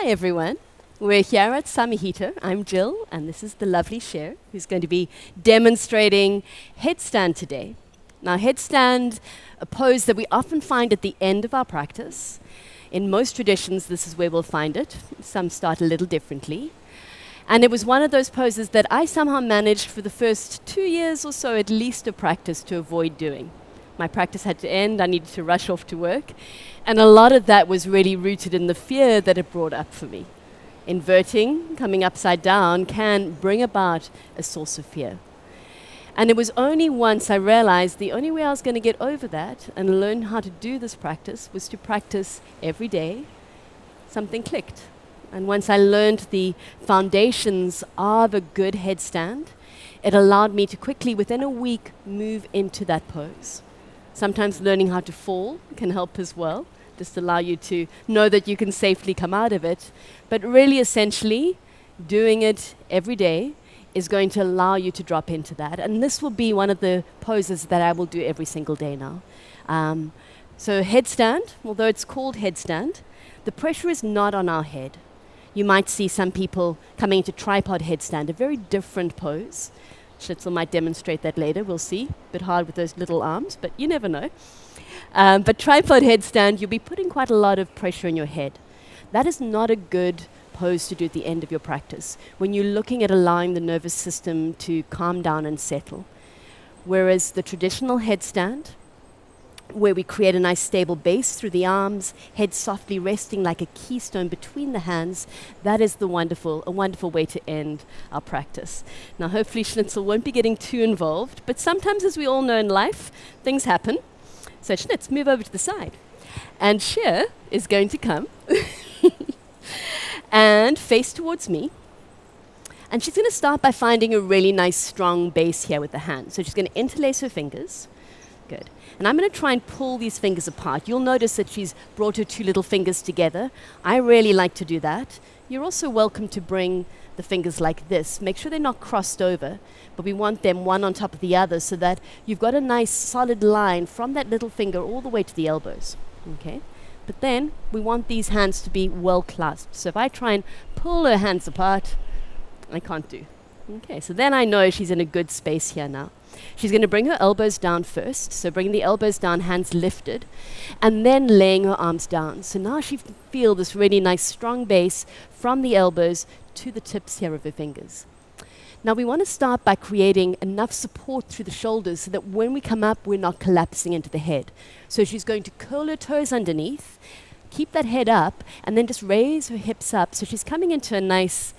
Hi everyone. We're here at Samahita. I'm Jill, and this is the lovely Cher, who's going to be demonstrating headstand today. Now, headstand, a pose that we often find at the end of our practice. In most traditions, this is where we'll find it. Some start a little differently. And it was one of those poses that I somehow managed for the first 2 years or so, at least, of practice to avoid doing. My practice had to end. I needed to rush off to work. And a lot of that was really rooted in the fear that it brought up for me. Inverting, coming upside down, can bring about a source of fear. And it was only once I realized the only way I was going to get over that and learn how to do this practice was to practice every day. Something clicked. And once I learned the foundations of a good headstand, it allowed me to quickly, within a week, move into that pose. Sometimes learning how to fall can help as well, just allow you to know that you can safely come out of it. But really, essentially, doing it every day is going to allow you to drop into that. And this will be one of the poses that I will do every single day now. So headstand, although it's called headstand, the pressure is not on our head. You might see some people coming into tripod headstand, a very different pose. Schnitzel might demonstrate that later, we'll see. A bit hard with those little arms, but you never know. But tripod headstand, you'll be putting quite a lot of pressure in your head. That is not a good pose to do at the end of your practice, when you're looking at allowing the nervous system to calm down and settle. Whereas the traditional headstand, where we create a nice stable base through the arms, head softly resting like a keystone between the hands, that is a wonderful way to end our practice. Now, hopefully Schnitzel won't be getting too involved, but sometimes, as we all know in life, things happen. So Schnitz, move over to the side. And Cher is going to come and face towards me. And she's going to start by finding a really nice strong base here with the hand. So she's going to interlace her fingers. Good. And I'm going to try and pull these fingers apart. You'll notice that she's brought her two little fingers together. I really like to do that. You're also welcome to bring the fingers like this. Make sure they're not crossed over, but we want them one on top of the other so that you've got a nice solid line from that little finger all the way to the elbows. Okay? But then we want these hands to be well clasped. So if I try and pull her hands apart, I can't do. Okay, so then I know she's in a good space here now. She's going to bring her elbows down first. So bring the elbows down, hands lifted, and then laying her arms down. So now she can feel this really nice strong base from the elbows to the tips here of her fingers. Now we want to start by creating enough support through the shoulders so that when we come up, we're not collapsing into the head. So she's going to curl her toes underneath, keep that head up, and then just raise her hips up. So she's coming into a nice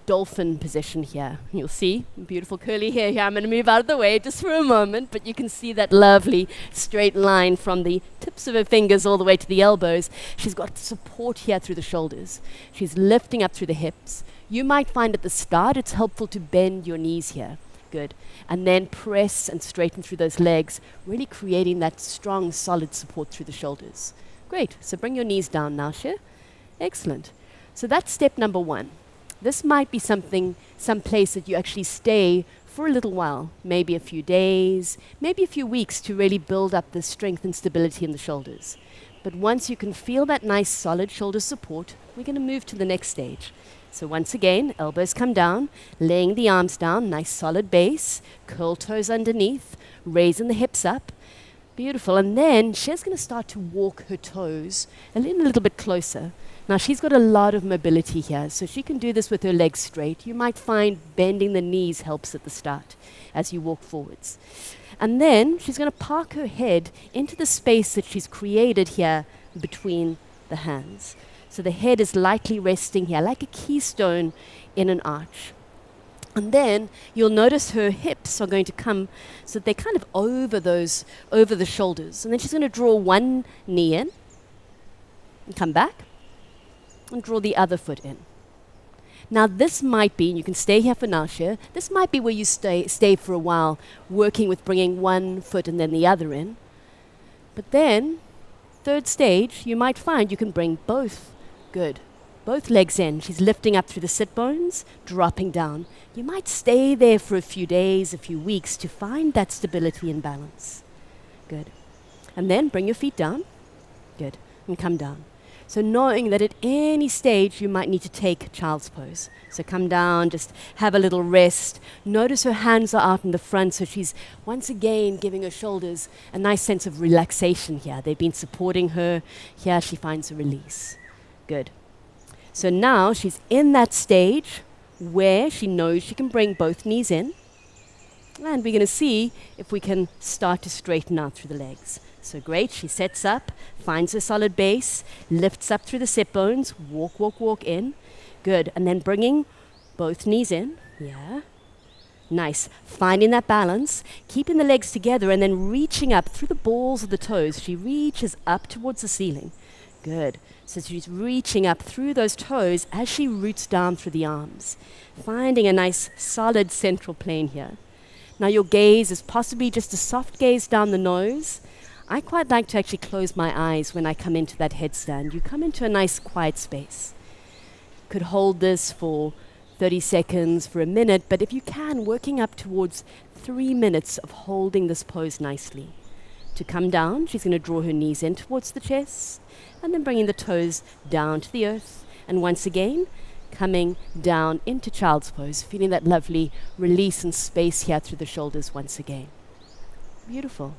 dolphin position here. You'll see beautiful curly hair here. I'm going to move out of the way just for a moment, but you can see that lovely straight line from the tips of her fingers all the way to the elbows. She's got support here through the shoulders. She's lifting up through the hips. You might find at the start it's helpful to bend your knees here. Good. And then press and straighten through those legs, really creating that strong, solid support through the shoulders. Great. So bring your knees down now, Cher. Excellent. So that's step number one. This might be some place that you actually stay for a little while, maybe a few days, maybe a few weeks to really build up the strength and stability in the shoulders. But once you can feel that nice solid shoulder support, we're going to move to the next stage. So once again, elbows come down, laying the arms down, nice solid base, curl toes underneath, raising the hips up. Beautiful. And then she's going to start to walk her toes a little bit closer. Now, she's got a lot of mobility here, so she can do this with her legs straight. You might find bending the knees helps at the start as you walk forwards. And then she's going to park her head into the space that she's created here between the hands. So the head is lightly resting here, like a keystone in an arch. And then you'll notice her hips are going to come so that they're kind of over the shoulders. And then she's going to draw one knee in and come back and draw the other foot in. Now this might be, and you can stay here for now, Cher, this might be where you stay for a while, working with bringing one foot and then the other in. But then, third stage, you might find you can bring both. Good. Both legs in. She's lifting up through the sit bones, dropping down. You might stay there for a few days, a few weeks to find that stability and balance. Good. And then bring your feet down. Good. And come down. So knowing that at any stage you might need to take child's pose. So come down, just have a little rest. Notice her hands are out in the front, so she's once again giving her shoulders a nice sense of relaxation here. They've been supporting her. Here she finds a release. Good. So now she's in that stage where she knows she can bring both knees in. And we're going to see if we can start to straighten out through the legs. So great, she sets up, finds a solid base, lifts up through the sit bones, walk, walk, walk in. Good, and then bringing both knees in, yeah. Nice, finding that balance, keeping the legs together and then reaching up through the balls of the toes. She reaches up towards the ceiling. Good, so she's reaching up through those toes as she roots down through the arms. Finding a nice solid central plane here. Now your gaze is possibly just a soft gaze down the nose. I quite like to actually close my eyes when I come into that headstand. You come into a nice quiet space. Could hold this for 30 seconds, for a minute, but if you can, working up towards 3 minutes of holding this pose nicely. To come down, she's going to draw her knees in towards the chest, and then bringing the toes down to the earth. And once again, coming down into child's pose, feeling that lovely release and space here through the shoulders once again. Beautiful.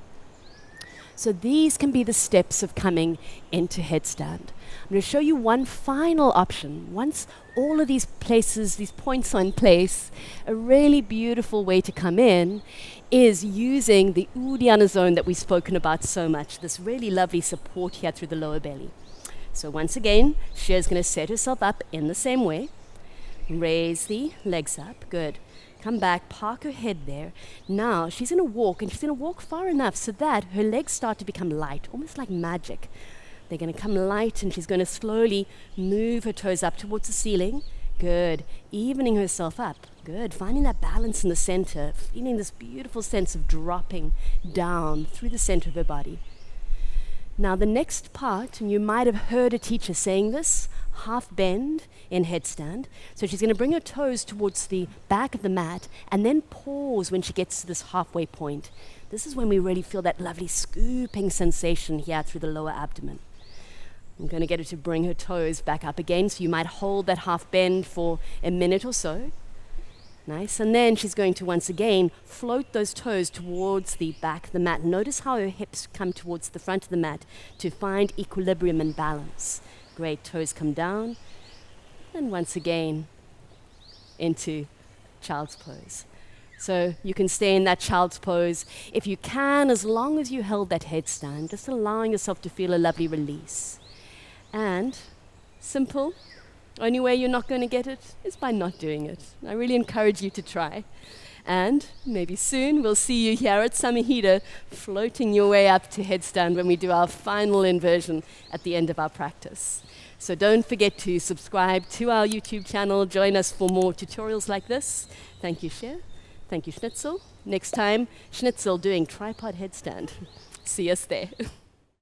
So these can be the steps of coming into headstand. I'm going to show you one final option. Once all of these places, these points are in place, a really beautiful way to come in is using the Uddiyana zone that we've spoken about so much, this really lovely support here through the lower belly. So once again, Shreya's going to set herself up in the same way. Raise the legs up. Good. Come back, park her head there. Now she's going to walk, and she's going to walk far enough so that her legs start to become light, almost like magic. They're going to come light, and she's going to slowly move her toes up towards the ceiling. Good. Evening herself up. Good. Finding that balance in the center, feeling this beautiful sense of dropping down through the center of her body. Now the next part, and you might have heard a teacher saying this, half bend in headstand. So she's going to bring her toes towards the back of the mat and then pause when she gets to this halfway point. This is when we really feel that lovely scooping sensation here through the lower abdomen. I'm going to get her to bring her toes back up again, so you might hold that half bend for a minute or so. Nice. And then she's going to once again float those toes towards the back of the mat. Notice how her hips come towards the front of the mat to find equilibrium and balance. Great. Toes come down. And once again into child's pose. So you can stay in that child's pose if you can, as long as you held that headstand, just allowing yourself to feel a lovely release. And simple. Only way you're not going to get it is by not doing it. I really encourage you to try. And maybe soon we'll see you here at Samahita floating your way up to headstand when we do our final inversion at the end of our practice. So don't forget to subscribe to our YouTube channel. Join us for more tutorials like this. Thank you, Shreya. Thank you, Schnitzel. Next time, Schnitzel doing tripod headstand. See us there.